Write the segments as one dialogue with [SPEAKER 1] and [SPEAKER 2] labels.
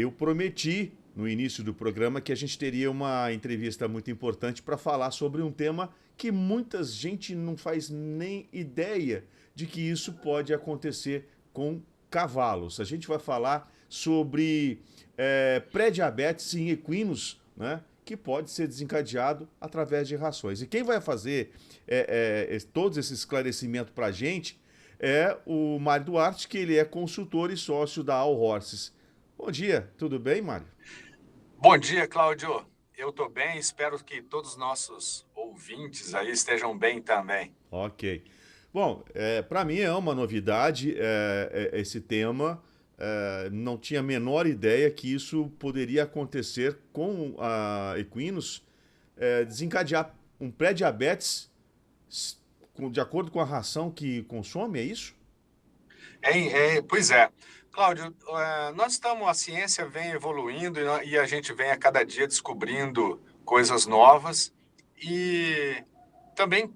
[SPEAKER 1] eu prometi no início do programa que a gente teria uma entrevista muito importante para falar sobre um tema que muita gente não faz nem ideia de que isso pode acontecer com cavalos. A gente vai falar sobre pré-diabetes em equinos, né? Que pode ser desencadeado através de rações. E quem vai fazer todos esses esclarecimentos para a gente é o Mário Duarte, que ele é consultor e sócio da All Horses. Bom dia, tudo bem, Mário?
[SPEAKER 2] Bom dia, Cláudio. Eu estou bem, espero que todos os nossos ouvintes aí estejam bem também.
[SPEAKER 1] Ok. Bom, para mim é uma novidade esse tema. Não tinha a menor ideia que isso poderia acontecer com a equinos, desencadear um pré-diabetes de acordo com a ração que consome, é isso?
[SPEAKER 2] Pois é. Cláudio, a ciência vem evoluindo e a gente vem a cada dia descobrindo coisas novas e também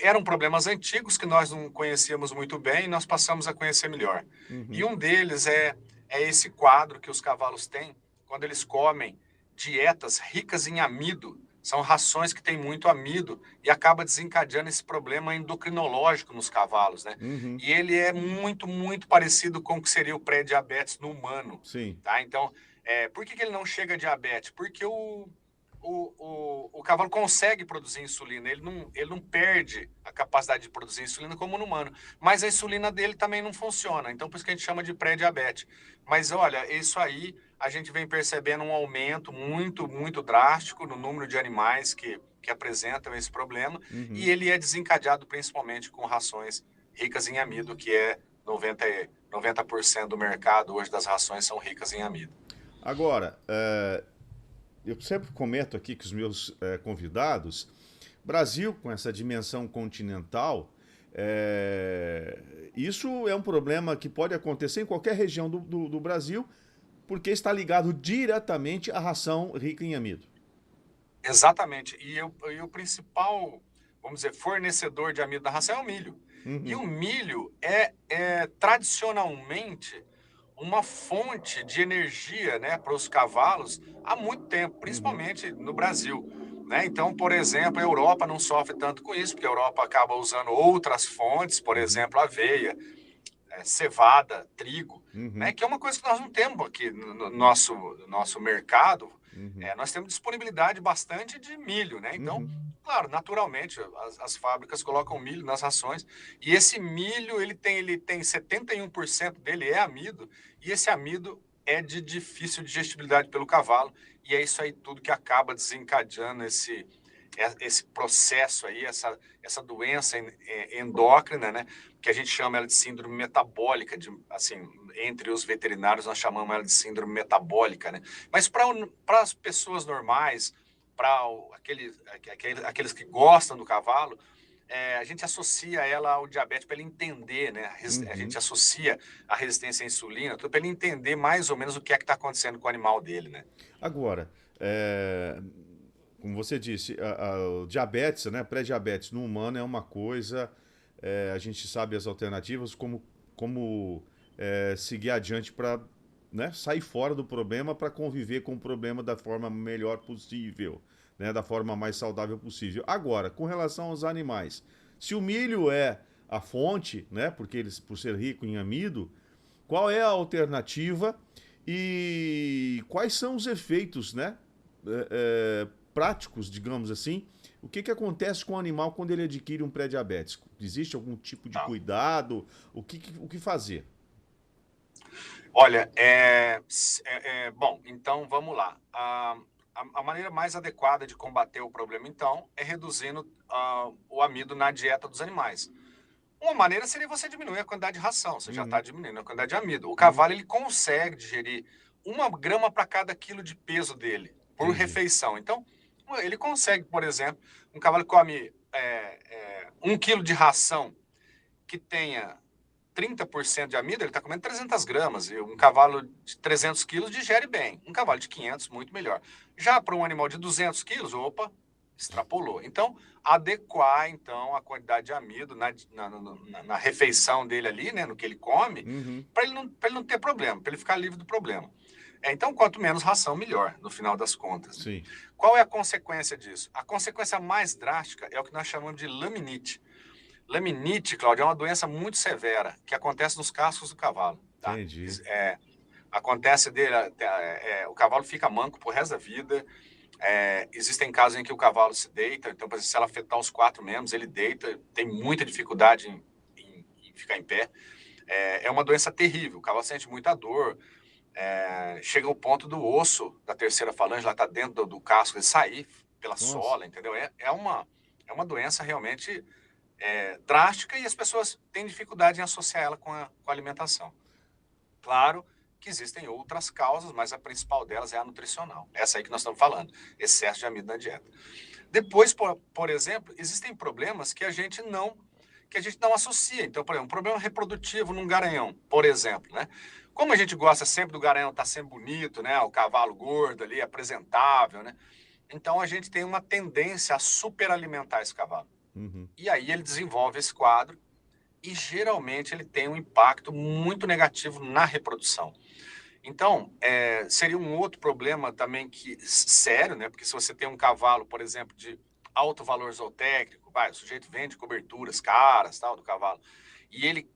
[SPEAKER 2] eram problemas antigos que nós não conhecíamos muito bem e nós passamos a conhecer melhor. E
[SPEAKER 1] Uhum.
[SPEAKER 2] um deles é esse quadro que os cavalos têm quando eles comem dietas ricas em amido. São rações que têm muito amido e acaba desencadeando esse problema endocrinológico nos cavalos, né?
[SPEAKER 1] Uhum.
[SPEAKER 2] E ele é muito, muito parecido com o que seria o pré-diabetes no humano,
[SPEAKER 1] Sim.
[SPEAKER 2] tá? Então, por que ele não chega a diabetes? Porque o cavalo consegue produzir insulina, ele não perde a capacidade de produzir insulina como no humano, mas a insulina dele também não funciona, então por isso que a gente chama de pré-diabetes. Mas olha, isso aí a gente vem percebendo um aumento muito, muito drástico no número de animais que apresentam esse problema,
[SPEAKER 1] Uhum.
[SPEAKER 2] e ele é desencadeado principalmente com rações ricas em amido, que é 90% do mercado hoje das rações são ricas em amido.
[SPEAKER 1] Agora, eu sempre comento aqui com os meus convidados, Brasil com essa dimensão continental, isso é um problema que pode acontecer em qualquer região do Brasil, porque está ligado diretamente à ração rica em amido.
[SPEAKER 2] Exatamente. E o principal, vamos dizer, fornecedor de amido da ração é o milho. E
[SPEAKER 1] Uhum.
[SPEAKER 2] o milho é tradicionalmente uma fonte de energia, né, para os cavalos há muito tempo,
[SPEAKER 1] Uhum.
[SPEAKER 2] principalmente no Brasil. Né? Então, por exemplo, a Europa não sofre tanto com isso, porque a Europa acaba usando outras fontes, por
[SPEAKER 1] Uhum.
[SPEAKER 2] exemplo, aveia, cevada, trigo, né?
[SPEAKER 1] Uhum.
[SPEAKER 2] Que é uma coisa que nós não temos aqui no nosso mercado.
[SPEAKER 1] Uhum.
[SPEAKER 2] Nós temos disponibilidade bastante de milho, né? Então,
[SPEAKER 1] Uhum.
[SPEAKER 2] claro, naturalmente, as fábricas colocam milho nas rações, e esse milho, ele tem 71% dele é amido, e esse amido é de difícil digestibilidade pelo cavalo, e é isso aí tudo que acaba desencadeando esse processo aí, essa doença endócrina, né? Que a gente chama ela de síndrome metabólica, assim, entre os veterinários nós chamamos ela de síndrome metabólica, né? Mas para as pessoas normais, para aqueles que gostam do cavalo, a gente associa ela ao diabetes para ele entender, né? A
[SPEAKER 1] Uhum.
[SPEAKER 2] gente associa a resistência à insulina para ele entender mais ou menos o que é que está acontecendo com o animal dele, né?
[SPEAKER 1] Agora, como você disse, o diabetes, né, pré-diabetes no humano é uma coisa, a gente sabe as alternativas, como seguir adiante para, né, sair fora do problema para conviver com o problema da forma melhor possível, né, da forma mais saudável possível. Agora, com relação aos animais, se o milho é a fonte, né, porque eles, por ser rico em amido, qual é a alternativa e quais são os efeitos, né, práticos, digamos assim? O que acontece com o animal quando ele adquire um pré-diabetes? Existe algum tipo de
[SPEAKER 2] Tá.
[SPEAKER 1] cuidado? O que fazer?
[SPEAKER 2] Olha, bom, então vamos lá. A maneira mais adequada de combater o problema, então, é reduzindo o amido na dieta dos animais. Uma maneira seria você diminuir a quantidade de ração, você já está
[SPEAKER 1] Uhum,
[SPEAKER 2] diminuindo a quantidade de amido. O
[SPEAKER 1] uhum,
[SPEAKER 2] cavalo ele consegue digerir 1 grama para cada quilo de peso dele, por
[SPEAKER 1] entendi.
[SPEAKER 2] refeição. Então, ele consegue, por exemplo, um cavalo que come 1 quilo de ração que tenha 30% de amido, ele está comendo 300 gramas. E um cavalo de 300 quilos digere bem. Um cavalo de 500, muito melhor. Já para um animal de 200 quilos, opa, extrapolou. Então, adequar então a quantidade de amido na refeição dele ali, né, no que ele come,
[SPEAKER 1] Uhum,
[SPEAKER 2] para ele não ter problema, para ele ficar livre do problema. Então, quanto menos ração, melhor, no final das contas. Né?
[SPEAKER 1] Sim.
[SPEAKER 2] Qual é a consequência disso? A consequência mais drástica é o que nós chamamos de laminite. Laminite, Cláudio, é uma doença muito severa que acontece nos cascos do cavalo. Tá?
[SPEAKER 1] Entendi.
[SPEAKER 2] Acontece dele, o cavalo fica manco pro resto da vida. Existem casos em que o cavalo se deita, então, por exemplo, se ela afetar os 4 membros, ele deita, tem muita dificuldade em ficar em pé. É uma doença terrível, o cavalo sente muita dor, chega ao ponto do osso da terceira falange, lá está dentro do casco, ele sair pela sola, entendeu? É uma doença realmente drástica e as pessoas têm dificuldade em associar ela com a alimentação. Claro que existem outras causas, mas a principal delas é a nutricional. Essa aí que nós estamos falando, excesso de amido na dieta. Depois, por exemplo, existem problemas que a gente não associa. Então, por exemplo, um problema reprodutivo num garanhão, por exemplo, né? Como a gente gosta sempre do garanhão estar sempre bonito, né? O cavalo gordo ali, apresentável, né? Então, a gente tem uma tendência a superalimentar esse cavalo.
[SPEAKER 1] Uhum.
[SPEAKER 2] E aí ele desenvolve esse quadro e geralmente ele tem um impacto muito negativo na reprodução. Então, seria um outro problema também sério, né? Porque se você tem um cavalo, por exemplo, de alto valor zootécnico, o sujeito vende coberturas caras, tal, do cavalo, e ele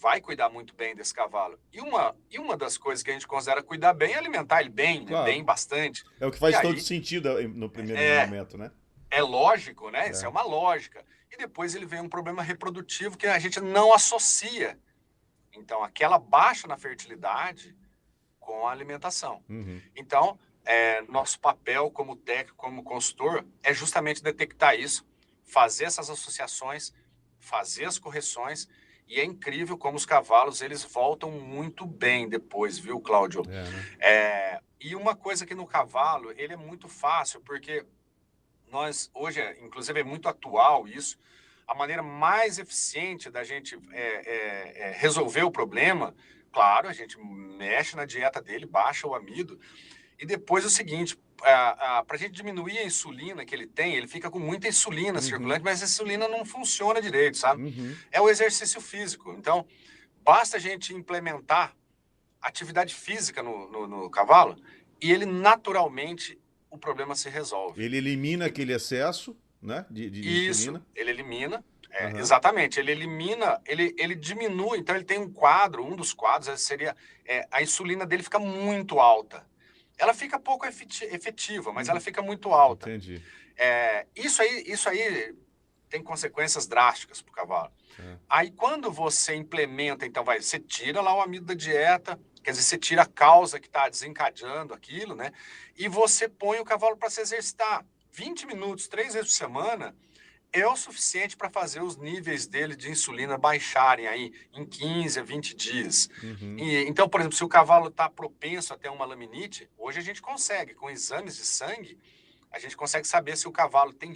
[SPEAKER 2] vai cuidar muito bem desse cavalo. E uma das coisas que a gente considera cuidar bem é alimentar ele bem,
[SPEAKER 1] Claro.
[SPEAKER 2] né? Bem bastante.
[SPEAKER 1] É o que faz todo sentido no primeiro momento, né?
[SPEAKER 2] É lógico, né? Isso é uma lógica. E depois ele vem um problema reprodutivo que a gente não associa. Então, aquela baixa na fertilidade com a alimentação.
[SPEAKER 1] Uhum.
[SPEAKER 2] Então, nosso papel como técnico, como consultor, é justamente detectar isso, fazer essas associações, fazer as correções, e é incrível como os cavalos, eles voltam muito bem depois, viu, Cláudio?
[SPEAKER 1] Né?
[SPEAKER 2] E uma coisa que no cavalo, ele é muito fácil, porque nós, hoje, inclusive é muito atual isso, a maneira mais eficiente da gente resolver o problema, claro, a gente mexe na dieta dele, baixa o amido, e depois é o seguinte, para a gente diminuir a insulina que ele tem, ele fica com muita insulina circulante, mas a insulina não funciona direito, sabe?
[SPEAKER 1] Uhum.
[SPEAKER 2] É o exercício físico. Então, basta a gente implementar atividade física no cavalo e ele naturalmente, o problema se resolve.
[SPEAKER 1] Ele elimina aquele excesso, né, de insulina.
[SPEAKER 2] Isso, ele elimina. Exatamente, ele elimina, ele diminui, então ele tem um quadro, um dos quadros seria, a insulina dele fica muito alta. Ela fica pouco efetiva, mas ela fica muito alta.
[SPEAKER 1] Entendi.
[SPEAKER 2] Isso aí tem consequências drásticas para o cavalo. Aí quando você implementa, então você tira lá o amido da dieta, quer dizer, você tira a causa que está desencadeando aquilo, né? E você põe o cavalo para se exercitar. 20 minutos, 3 vezes por semana, é o suficiente para fazer os níveis dele de insulina baixarem aí em 15 a 20 dias.
[SPEAKER 1] Uhum.
[SPEAKER 2] Então, por exemplo, se o cavalo está propenso a ter uma laminite, hoje a gente consegue, com exames de sangue, a gente consegue saber se o cavalo tem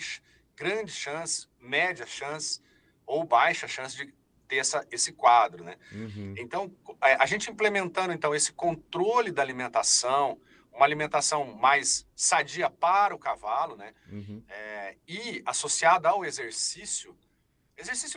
[SPEAKER 2] grande chance, média chance ou baixa chance de ter esse quadro, né?
[SPEAKER 1] Uhum.
[SPEAKER 2] Então, a gente implementando então esse controle da alimentação, uma alimentação mais sadia para o cavalo, né?
[SPEAKER 1] Uhum.
[SPEAKER 2] E associada ao exercício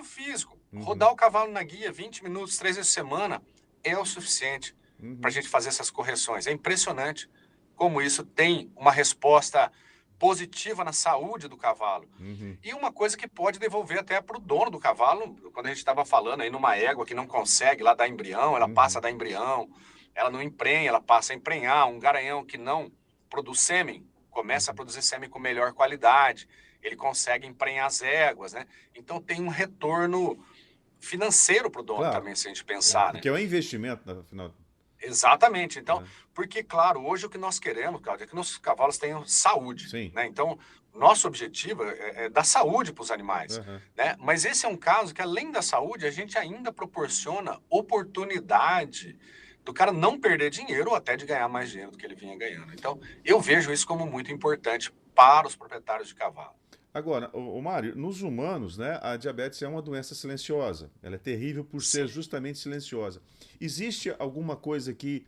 [SPEAKER 2] físico. Rodar o cavalo na guia 20 minutos, 3 vezes por semana, é o suficiente para a gente fazer essas correções. É impressionante como isso tem uma resposta positiva na saúde do cavalo.
[SPEAKER 1] Uhum.
[SPEAKER 2] E uma coisa que pode devolver até para o dono do cavalo, quando a gente estava falando aí numa égua que não consegue lá dar embrião, ela passa a dar embrião, ela não emprenha, ela passa a emprenhar. Um garanhão que não produz sêmen, começa a produzir sêmen com melhor qualidade, ele consegue emprenhar as éguas, né? Então tem um retorno financeiro para o dono também, se a gente pensar, né?
[SPEAKER 1] Porque é um investimento, afinal.
[SPEAKER 2] Exatamente. Então, porque, claro, hoje o que nós queremos, Cláudio, é que nossos cavalos tenham saúde.
[SPEAKER 1] Sim.
[SPEAKER 2] Né? Então, nosso objetivo é dar saúde para os animais. Né? Mas esse é um caso que, além da saúde, a gente ainda proporciona oportunidade do cara não perder dinheiro ou até de ganhar mais dinheiro do que ele vinha ganhando. Então, eu vejo isso como muito importante para os proprietários de cavalo.
[SPEAKER 1] Agora, o Mário, nos humanos, né, a diabetes é uma doença silenciosa. Ela é terrível por ser justamente silenciosa. Existe alguma coisa que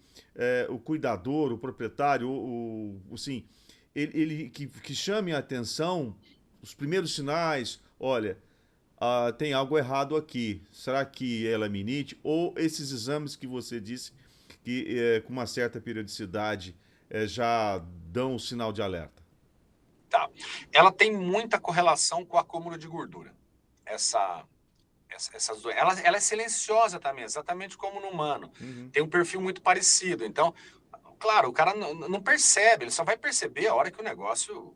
[SPEAKER 1] o cuidador, o proprietário, assim, ele que chame a atenção, os primeiros sinais, olha, tem algo errado aqui. Será que é laminite? Ou esses exames que você disse que com uma certa periodicidade já dão o sinal de alerta?
[SPEAKER 2] Tá. Ela tem muita correlação com o acúmulo de gordura. Ela é silenciosa também, exatamente como no humano.
[SPEAKER 1] Uhum.
[SPEAKER 2] Tem um perfil muito parecido. Então, claro, o cara não percebe, ele só vai perceber a hora que o negócio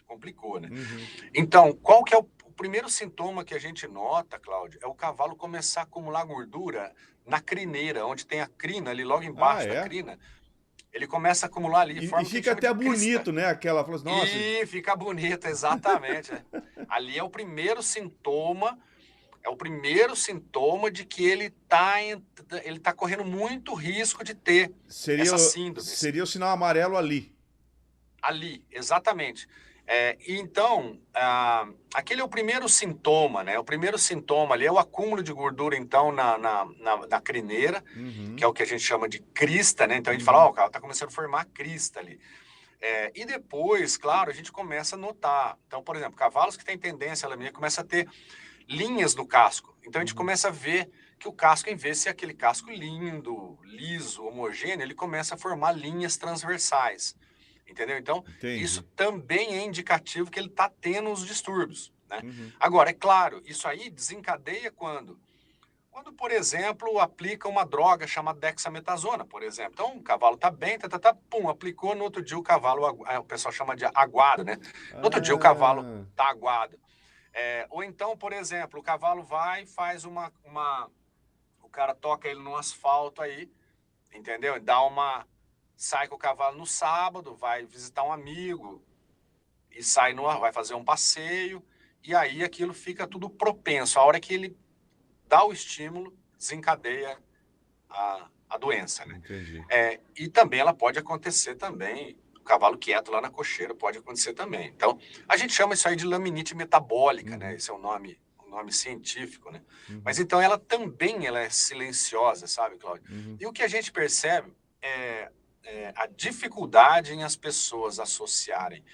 [SPEAKER 2] complicou, né?
[SPEAKER 1] Uhum.
[SPEAKER 2] Então, qual que é o primeiro sintoma que a gente nota, Cláudio? É o cavalo começar a acumular gordura na crineira, onde tem a crina, ali logo embaixo da crina. Ele começa a acumular ali,
[SPEAKER 1] e fica até bonito, né? Aquela, nossa.
[SPEAKER 2] E fica bonito, exatamente. Ali é o primeiro sintoma. É o primeiro sintoma de que ele tá correndo muito risco de ter essa síndrome.
[SPEAKER 1] Seria o sinal amarelo ali.
[SPEAKER 2] Ali, exatamente. Então, aquele é o primeiro sintoma, né? O primeiro sintoma ali é o acúmulo de gordura, então, na crineira,
[SPEAKER 1] Uhum.
[SPEAKER 2] que é o que a gente chama de crista, né? Então, a gente fala, o cara tá começando a formar crista ali. E depois, claro, a gente começa a notar. Então, por exemplo, cavalos que têm tendência à laminar começa a ter linhas no casco. Então, a gente começa a ver que o casco, em vez de ser aquele casco lindo, liso, homogêneo, ele começa a formar linhas transversais. Entendeu? Então,
[SPEAKER 1] Entendi.
[SPEAKER 2] Isso também é indicativo que ele está tendo os distúrbios, né?
[SPEAKER 1] Uhum.
[SPEAKER 2] Agora, é claro, isso aí desencadeia quando, por exemplo, aplica uma droga chamada dexametasona, por exemplo. Então, o cavalo está bem, pum, aplicou, no outro dia o cavalo, o pessoal chama de aguado, né? No outro dia o cavalo está aguado. Ou então, por exemplo, o cavalo vai e faz o cara toca ele no asfalto aí, entendeu? Sai com o cavalo no sábado, vai visitar um amigo e vai fazer um passeio, e aí aquilo fica tudo propenso. A hora que ele dá o estímulo, desencadeia a doença, né?
[SPEAKER 1] Entendi.
[SPEAKER 2] E também ela pode acontecer também, o cavalo quieto lá na cocheira pode acontecer também. Então, a gente chama isso aí de laminite metabólica, né? Esse é o nome científico, né? Mas então ela é silenciosa, sabe, Cláudio? E o que a gente percebe é a dificuldade em as pessoas associarem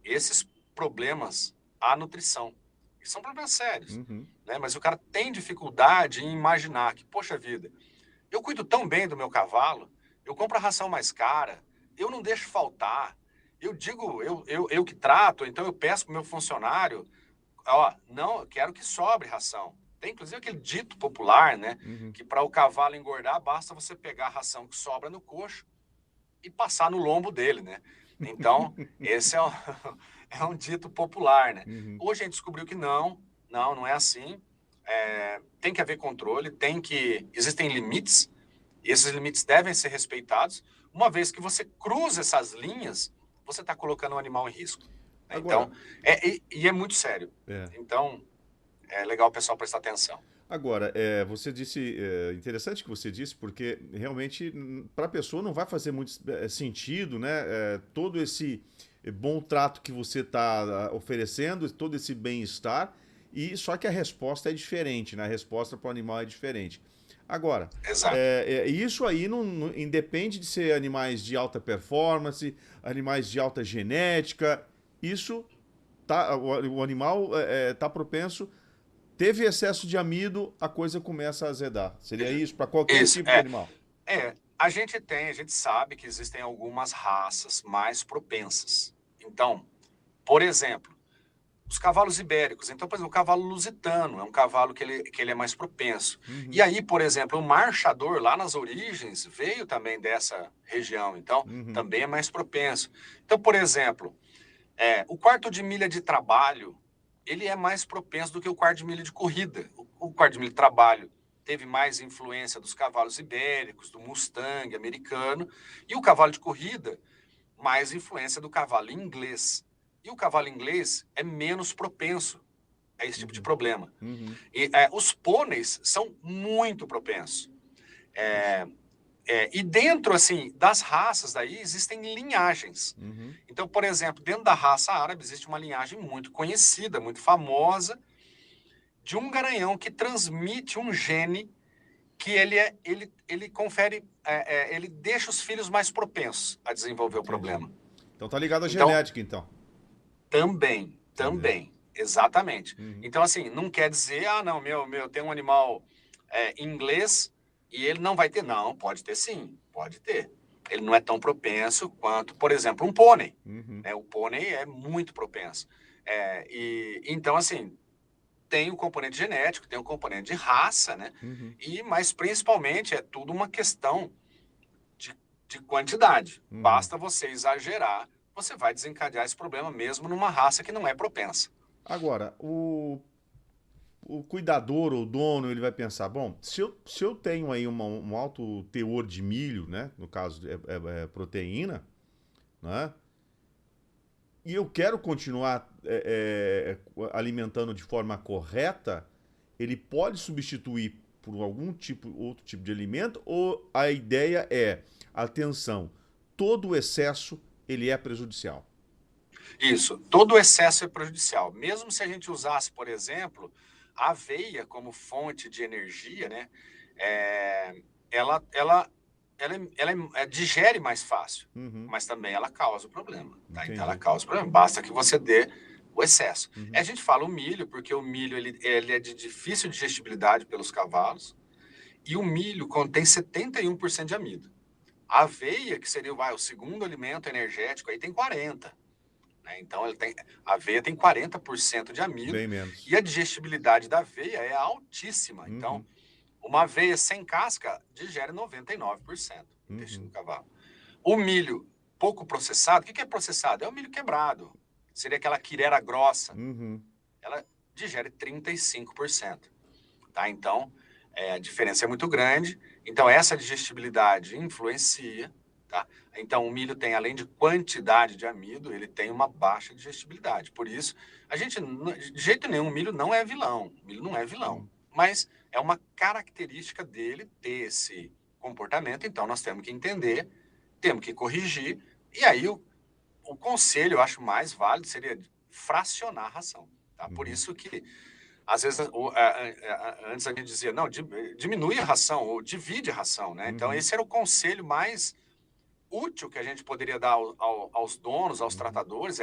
[SPEAKER 2] esses problemas à nutrição. E são problemas sérios, né? Mas o cara tem dificuldade em imaginar que, poxa vida, eu cuido tão bem do meu cavalo, eu compro a ração mais cara, eu não deixo faltar, eu digo, eu que trato, então eu peço para o meu funcionário, não, eu quero que sobre ração. Tem inclusive aquele dito popular, né? Que para o cavalo engordar, basta você pegar a ração que sobra no coxo e passar no lombo dele, né? Então, esse é um dito popular, né? Hoje a gente descobriu que não é assim. Tem que haver controle, existem limites, e esses limites devem ser respeitados. Uma vez que você cruza essas linhas, você está colocando o animal em risco. Agora, então, é muito sério. Então, é legal o pessoal prestar atenção.
[SPEAKER 1] Agora, você disse, interessante que você disse, porque realmente para a pessoa não vai fazer muito sentido, né? Todo esse bom trato que você está oferecendo, todo esse bem-estar, e só que a resposta é diferente, né? A resposta para o animal é diferente. Agora, isso aí não independe de ser animais de alta performance, animais de alta genética, isso o animal está propenso. Teve excesso de amido, a coisa começa a azedar. Seria isso para qualquer tipo de animal?
[SPEAKER 2] A gente sabe que existem algumas raças mais propensas. Então, por exemplo, os cavalos ibéricos. Então, por exemplo, o cavalo lusitano é um cavalo que ele é mais propenso. E aí, por exemplo, o marchador lá nas origens veio também dessa região. Então, também é mais propenso. Então, por exemplo, o quarto de milha de trabalho, ele é mais propenso do que o quarto de milha de corrida. O quarto de milha de trabalho teve mais influência dos cavalos ibéricos, do Mustang americano, e o cavalo de corrida, mais influência do cavalo inglês. E o cavalo inglês é menos propenso a esse tipo de problema. E os pôneis são muito propensos. E dentro, assim, das raças daí, existem linhagens. Então, por exemplo, dentro da raça árabe, existe uma linhagem muito conhecida, muito famosa, de um garanhão que transmite um gene que ele confere, ele deixa os filhos mais propensos a desenvolver o problema.
[SPEAKER 1] Então tá ligado à genética, então.
[SPEAKER 2] Também, exatamente. Então, assim, não quer dizer, não, meu tem um animal inglês, E ele não vai ter? Não, pode ter sim, pode ter. Ele não é tão propenso quanto, por exemplo, um pônei.
[SPEAKER 1] Uhum.
[SPEAKER 2] Né? O pônei é muito propenso. Então, assim, tem o componente genético, tem o componente de raça, né?
[SPEAKER 1] Uhum.
[SPEAKER 2] Mas principalmente é tudo uma questão de quantidade.
[SPEAKER 1] Uhum.
[SPEAKER 2] Basta você exagerar, você vai desencadear esse problema mesmo numa raça que não é propensa.
[SPEAKER 1] Agora, o cuidador ou dono, ele vai pensar, bom, se eu tenho aí um alto teor de milho, né? No caso, é proteína, né? E eu quero continuar alimentando de forma correta, ele pode substituir por outro tipo de alimento, ou a ideia é, atenção, todo o excesso ele é prejudicial?
[SPEAKER 2] Isso, todo o excesso é prejudicial. Mesmo se a gente usasse, por exemplo, a aveia como fonte de energia, né? É, ela digere mais fácil,
[SPEAKER 1] Uhum.
[SPEAKER 2] mas também ela causa o problema, tá? Então ela
[SPEAKER 1] Entendi.
[SPEAKER 2] causa o problema. Basta que você dê o excesso.
[SPEAKER 1] Uhum.
[SPEAKER 2] A gente fala o milho, porque o milho ele é de difícil digestibilidade pelos cavalos, e o milho contém 71% de amido. A aveia, que seria o segundo alimento energético, aí tem 40%. Né? Então, a aveia tem 40% de amido
[SPEAKER 1] Bem menos.
[SPEAKER 2] e a digestibilidade da aveia é altíssima. Então,
[SPEAKER 1] Uhum.
[SPEAKER 2] uma aveia sem casca digere 99% do intestino
[SPEAKER 1] Uhum.
[SPEAKER 2] do cavalo. O milho pouco processado, o que é processado? É o milho quebrado. Seria aquela quirera grossa.
[SPEAKER 1] Uhum.
[SPEAKER 2] Ela digere 35%. Tá? Então, a diferença é muito grande. Então, essa digestibilidade influencia. Tá? Então, o milho tem, além de quantidade de amido, ele tem uma baixa digestibilidade. Por isso, a gente, de jeito nenhum, o milho não é vilão. O milho não é vilão. Mas é uma característica dele ter esse comportamento. Então, nós temos que entender, temos que corrigir. E aí, o conselho, eu acho mais válido, seria fracionar a ração. Tá? Por
[SPEAKER 1] Uhum.
[SPEAKER 2] isso que às vezes, antes a gente dizia, não, diminui a ração, ou divide a ração, né? Então,
[SPEAKER 1] Uhum.
[SPEAKER 2] esse era o conselho mais útil que a gente poderia dar aos donos, aos
[SPEAKER 1] Uhum.
[SPEAKER 2] tratadores,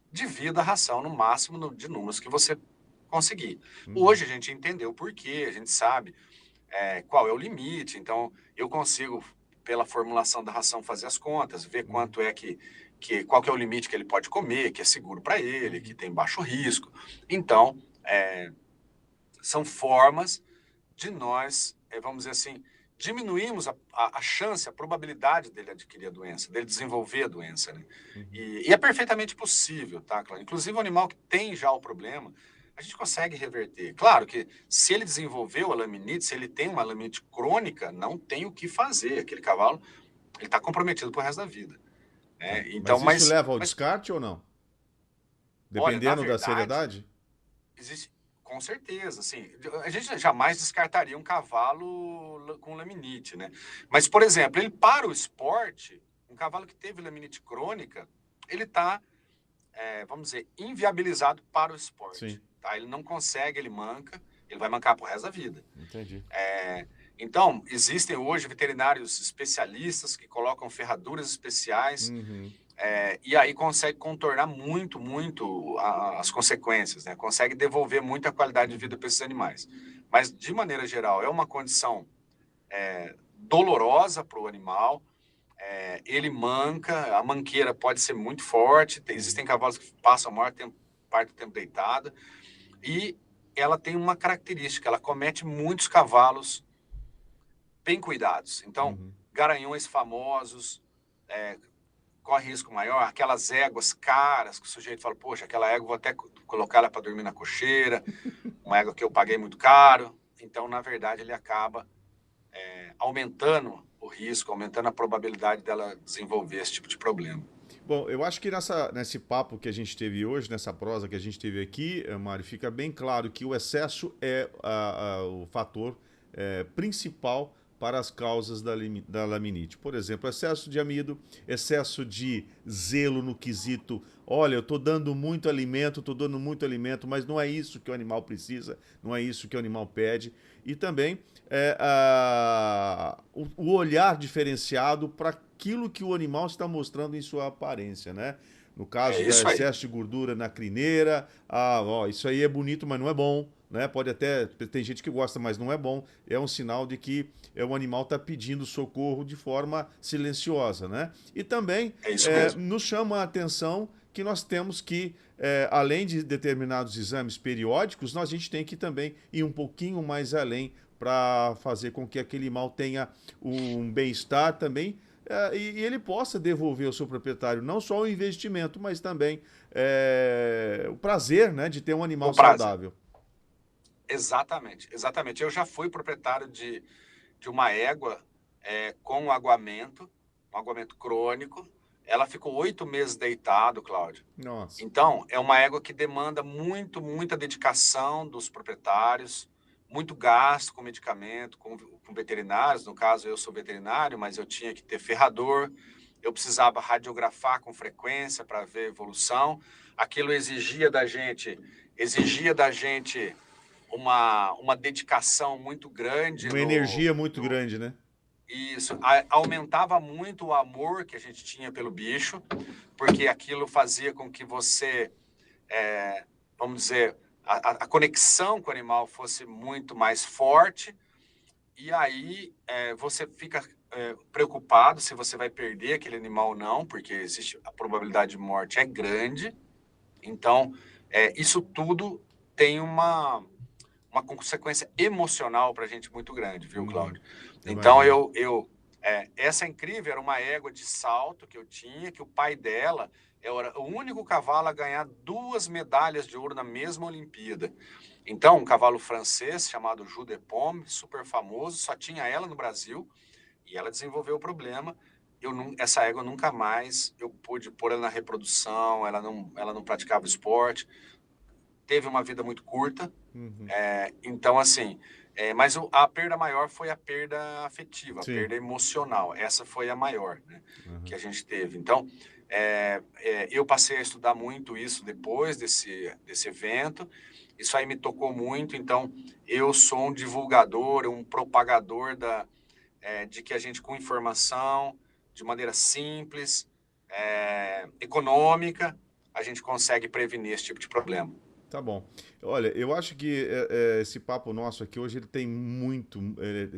[SPEAKER 2] divida a ração no máximo de números que você conseguir.
[SPEAKER 1] Uhum.
[SPEAKER 2] Hoje a gente entendeu por quê, a gente sabe qual é o limite, então eu consigo, pela formulação da ração, fazer as contas, ver quanto é qual que é o limite que ele pode comer, que é seguro para ele, que tem baixo risco. Então, são formas de nós, vamos dizer assim, diminuirmos a chance, a probabilidade dele adquirir a doença, dele desenvolver a doença. Né?
[SPEAKER 1] Uhum.
[SPEAKER 2] E é perfeitamente possível, tá, Cláudio? Inclusive, o animal que tem já o problema, a gente consegue reverter. Claro que se ele desenvolveu a laminite, se ele tem uma laminite crônica, não tem o que fazer. Aquele cavalo, ele está comprometido pro resto da vida. Né? Então,
[SPEAKER 1] Mas isso leva ao descarte ou não?
[SPEAKER 2] olha, na
[SPEAKER 1] Dependendo da
[SPEAKER 2] verdade,
[SPEAKER 1] seriedade?
[SPEAKER 2] existe, com certeza, assim, a gente jamais descartaria um cavalo com laminite, né? Mas, por exemplo, ele para o esporte, um cavalo que teve laminite crônica, ele está, vamos dizer, inviabilizado para o
[SPEAKER 1] Sim.
[SPEAKER 2] esporte, tá? Ele não consegue, ele manca, ele vai mancar pro resto da vida.
[SPEAKER 1] Entendi.
[SPEAKER 2] Então, existem hoje veterinários especialistas que colocam ferraduras especiais,
[SPEAKER 1] Uhum.
[SPEAKER 2] e aí consegue contornar muito, muito as consequências, né? Consegue devolver muita qualidade de vida para esses animais. Mas, de maneira geral, é uma condição dolorosa para o animal. Ele manca, a manqueira pode ser muito forte. Existem cavalos que passam a maior parte do tempo deitada. E ela tem uma característica, ela comete muitos cavalos bem cuidados. Então, garanhões famosos, corre risco maior, aquelas éguas caras que o sujeito fala, poxa, aquela égua vou até colocar ela para dormir na cocheira, uma égua que eu paguei muito caro. Então, na verdade, ele acaba aumentando o risco, aumentando a probabilidade dela desenvolver esse tipo de problema.
[SPEAKER 1] Bom, eu acho que nesse papo que a gente teve hoje, nessa prosa que a gente teve aqui, Mário, fica bem claro que o excesso é o fator principal para as causas da laminite. Por exemplo, excesso de amido, excesso de zelo no quesito, olha, eu estou dando muito alimento, mas não é isso que o animal precisa, não é isso que o animal pede. E também o olhar diferenciado para aquilo que o animal está mostrando em sua aparência, né? No caso do
[SPEAKER 2] Isso aí.
[SPEAKER 1] excesso de gordura na crineira, isso aí é bonito, mas não é bom. né? Pode até, tem gente que gosta, mas não é bom. É um sinal de que o animal está pedindo socorro de forma silenciosa, né? E também
[SPEAKER 2] É isso mesmo.
[SPEAKER 1] nos chama a atenção que nós temos que, além de determinados exames periódicos, a gente tem que também ir um pouquinho mais além para fazer com que aquele animal tenha um bem-estar também, e ele possa devolver ao seu proprietário não só o investimento, mas também o prazer, né, de ter um animal
[SPEAKER 2] O prazer.
[SPEAKER 1] saudável.
[SPEAKER 2] Exatamente, exatamente. Eu já fui proprietário de uma égua com um aguamento crônico. Ela ficou 8 meses deitado, Cláudio.
[SPEAKER 1] Nossa.
[SPEAKER 2] Então, é uma égua que demanda muita dedicação dos proprietários, muito gasto com medicamento, com veterinários. No caso, eu sou veterinário, mas eu tinha que ter ferrador, eu precisava radiografar com frequência para ver a evolução. Aquilo exigia da gente uma dedicação muito grande.
[SPEAKER 1] Uma energia muito grande, né?
[SPEAKER 2] Isso, aumentava muito o amor que a gente tinha pelo bicho, porque aquilo fazia com que você, vamos dizer, a conexão com o animal fosse muito mais forte, e aí você fica preocupado se você vai perder aquele animal ou não, porque existe a probabilidade de morte é grande. Então, isso tudo tem uma consequência emocional para a gente muito grande, viu, Cláudio? Então, essa incrível era uma égua de salto que eu tinha, que o pai dela era o único cavalo a ganhar 2 medalhas de ouro na mesma Olimpíada. Então, um cavalo francês chamado Jus de Paume, super famoso, só tinha ela no Brasil, e ela desenvolveu o problema. Essa égua nunca mais eu pude pôr ela na reprodução, ela não praticava esporte, teve uma vida muito curta.
[SPEAKER 1] Uhum.
[SPEAKER 2] Então, assim, mas a perda maior foi a perda afetiva,
[SPEAKER 1] Sim.
[SPEAKER 2] a perda emocional. Essa foi a maior, né, que a gente teve. Então, eu passei a estudar muito isso depois desse evento. Isso aí me tocou muito. Então, eu sou um divulgador, um propagador de que a gente, com informação, de maneira simples, econômica, a gente consegue prevenir esse tipo de problema.
[SPEAKER 1] Tá bom. Olha, eu acho que esse papo nosso aqui hoje ele tem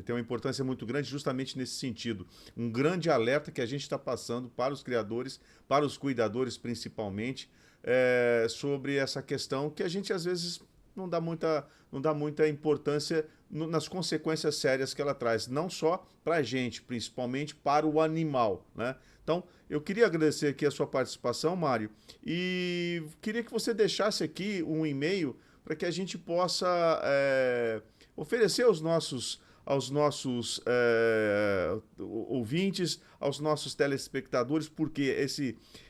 [SPEAKER 1] tem uma importância muito grande justamente nesse sentido. Um grande alerta que a gente está passando para os criadores, para os cuidadores principalmente, sobre essa questão que a gente às vezes não dá muita importância nas consequências sérias que ela traz, não só para a gente, principalmente para o animal, né? Então, eu queria agradecer aqui a sua participação, Mário, e queria que você deixasse aqui um e-mail para que a gente possa oferecer aos nossos ouvintes, aos nossos telespectadores, porque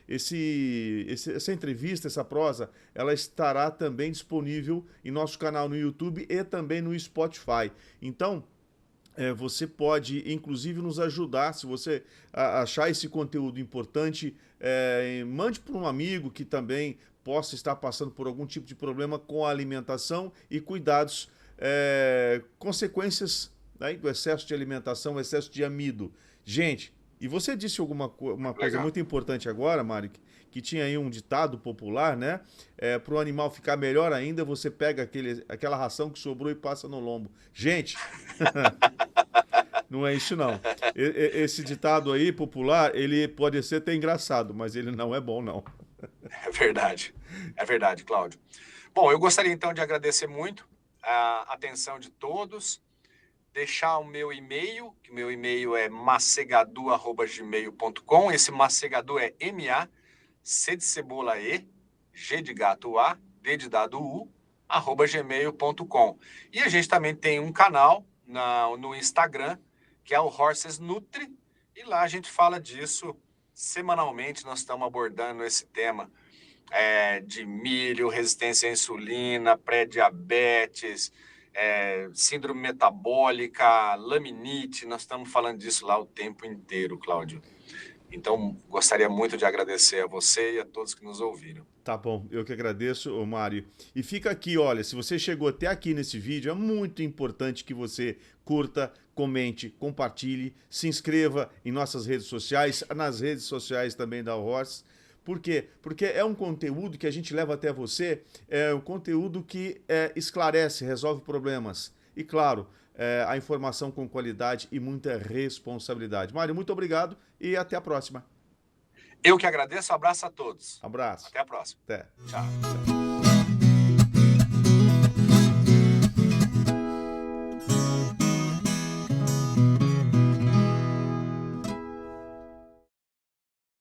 [SPEAKER 1] essa entrevista, essa prosa, ela estará também disponível em nosso canal no YouTube e também no Spotify. Então, você pode, inclusive, nos ajudar. Se você achar esse conteúdo importante, mande para um amigo que também possa estar passando por algum tipo de problema com a alimentação e cuidados, consequências, né, do excesso de alimentação, excesso de amido. Gente, e você disse uma coisa muito importante agora, Mário, que tinha aí um ditado popular, né? Para o animal ficar melhor ainda, você pega aquela ração que sobrou e passa no lombo. Gente, não é isso não. Esse ditado aí popular, ele pode ser até engraçado, mas ele não é bom, não.
[SPEAKER 2] É verdade, Cláudio. Bom, eu gostaria então de agradecer muito a atenção de todos, deixar o meu e-mail, que meu e-mail é macegadu@gmail.com. Esse macegadu é M-A-C de cebola E, G de gato A, D de dado U, @gmail.com. E a gente também tem um canal no Instagram, que é o Horses Nutri, e lá a gente fala disso semanalmente. Nós estamos abordando esse tema de milho, resistência à insulina, pré-diabetes, síndrome metabólica, laminite. Nós estamos falando disso lá o tempo inteiro, Cláudio. Então, gostaria muito de agradecer a você e a todos que nos ouviram.
[SPEAKER 1] Tá bom, eu que agradeço, Mário. E fica aqui, olha, se você chegou até aqui nesse vídeo, é muito importante que você curta, comente, compartilhe, se inscreva em nossas redes sociais, nas redes sociais também da Horse, Por quê? Porque é um conteúdo que a gente leva até você, é um conteúdo que esclarece, resolve problemas. E, claro, a informação com qualidade e muita responsabilidade. Mário, muito obrigado e até a próxima.
[SPEAKER 2] Eu que agradeço, abraço a todos.
[SPEAKER 1] Abraço.
[SPEAKER 2] Até a próxima.
[SPEAKER 1] Até.
[SPEAKER 2] Tchau.